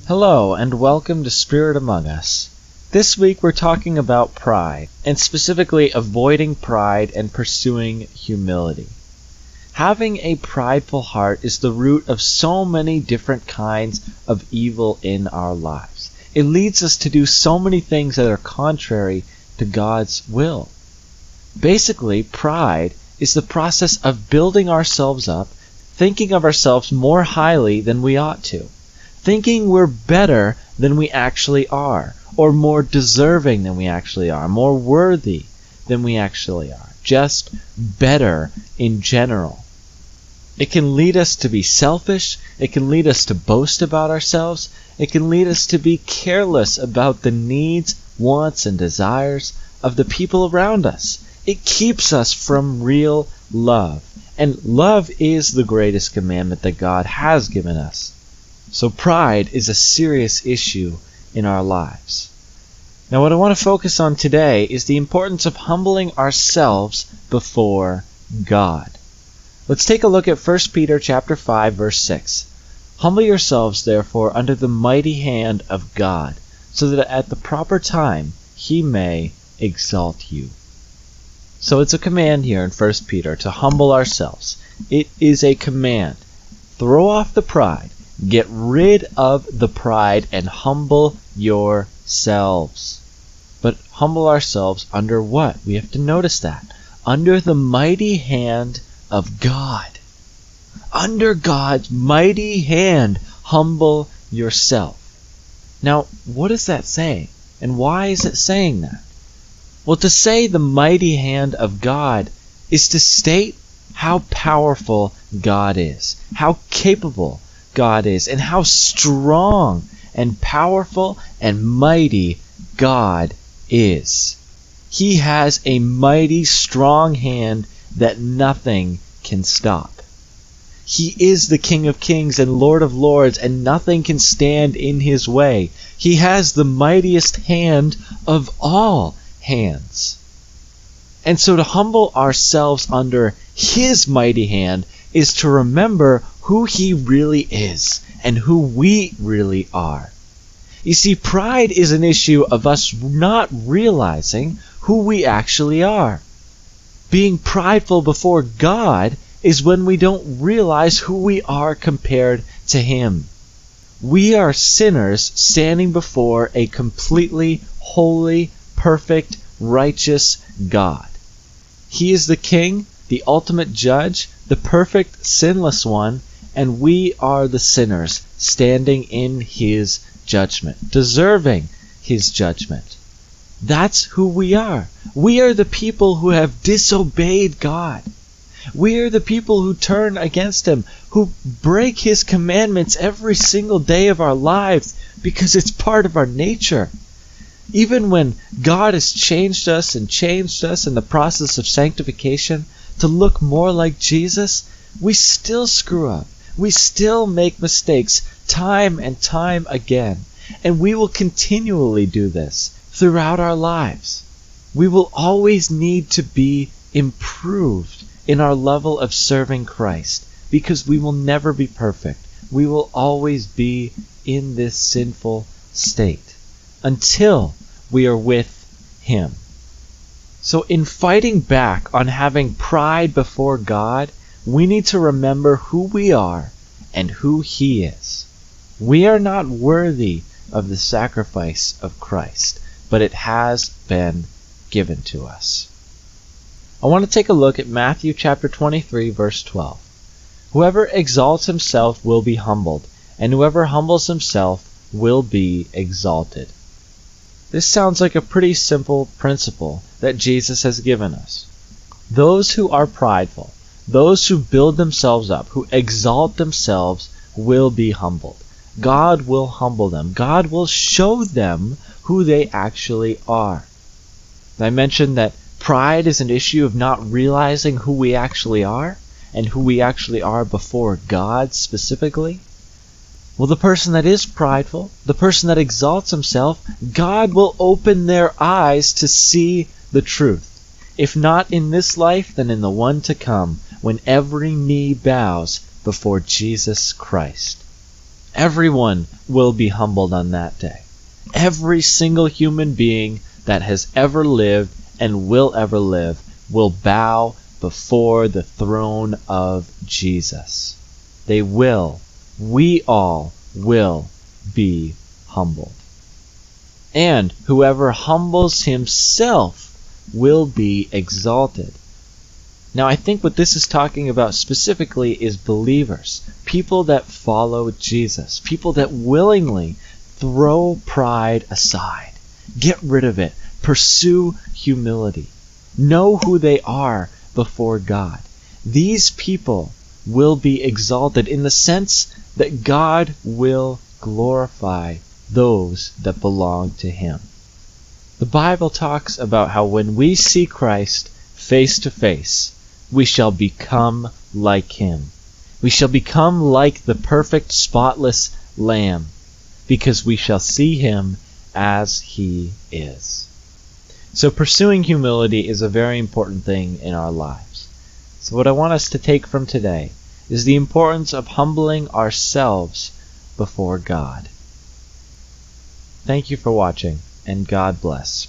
Hello, and welcome to Spirit Among Us. This week we're talking about pride, and specifically avoiding pride and pursuing humility. Having a prideful heart is the root of so many different kinds of evil in our lives. It leads us to do so many things that are contrary to God's will. Basically, pride is the process of building ourselves up, thinking of ourselves more highly than we ought to, thinking we're better than we actually are, or more deserving than we actually are, more worthy than we actually are, just better in general. It can lead us to be selfish, it can lead us to boast about ourselves, it can lead us to be careless about the needs, wants, and desires of the people around us. It keeps us from real love. And love is the greatest commandment that God has given us. So pride is a serious issue in our lives. Now what I want to focus on today is the importance of humbling ourselves before God. Let's take a look at 1 Peter chapter 5, verse 6. Humble yourselves, therefore, under the mighty hand of God, so that at the proper time he may exalt you. So it's a command here in 1 Peter to humble ourselves. It is a command. Throw off the pride. Get rid of the pride and humble yourselves. But humble ourselves under what? We have to notice that. Under the mighty hand of God. Under God's mighty hand, humble yourself. Now, what is that saying? And why is it saying that? Well, to say the mighty hand of God is to state how powerful God is, how capable God is, and how strong and powerful and mighty God is. He has a mighty, strong hand that nothing can stop. He is the King of Kings and Lord of Lords, and nothing can stand in his way. He has the mightiest hand of all hands. And so to humble ourselves under his mighty hand is to remember who he really is and who we really are. You see, pride is an issue of us not realizing who we actually are. Being prideful before God is when we don't realize who we are compared to him. We are sinners standing before a completely holy, perfect, righteous God. He is the King, the ultimate judge, the perfect, sinless one, and we are the sinners standing in his judgment, deserving his judgment. That's who we are. We are the people who have disobeyed God. We are the people who turn against him, who break his commandments every single day of our lives because it's part of our nature. Even when God has changed us in the process of sanctification to look more like Jesus, we still screw up. We still make mistakes time and time again. And we will continually do this throughout our lives. We will always need to be improved in our level of serving Christ because we will never be perfect. We will always be in this sinful state until we are with him. So in fighting back on having pride before God, we need to remember who we are and who he is. We are not worthy of the sacrifice of Christ, but it has been given to us. I want to take a look at Matthew chapter 23, verse 12. Whoever exalts himself will be humbled, and whoever humbles himself will be exalted. This sounds like a pretty simple principle that Jesus has given us. Those who are prideful, those who build themselves up, who exalt themselves, will be humbled. God will humble them. God will show them who they actually are. I mentioned that pride is an issue of not realizing who we actually are and who we actually are before God specifically. Well, the person that is prideful, the person that exalts himself, God will open their eyes to see the truth. If not in this life, then in the one to come, when every knee bows before Jesus Christ. Everyone will be humbled on that day. Every single human being that has ever lived and will ever live will bow before the throne of Jesus. We all will be humbled. And whoever humbles himself will be exalted. Now, I think what this is talking about specifically is believers, people that follow Jesus, people that willingly throw pride aside, get rid of it, pursue humility, know who they are before God. These people will be exalted in the sense that God will glorify those that belong to Him. The Bible talks about how when we see Christ face to face, we shall become like Him. We shall become like the perfect, spotless Lamb, because we shall see Him as He is. So pursuing humility is a very important thing in our lives. So what I want us to take from today is the importance of humbling ourselves before God. Thank you for watching, and God bless.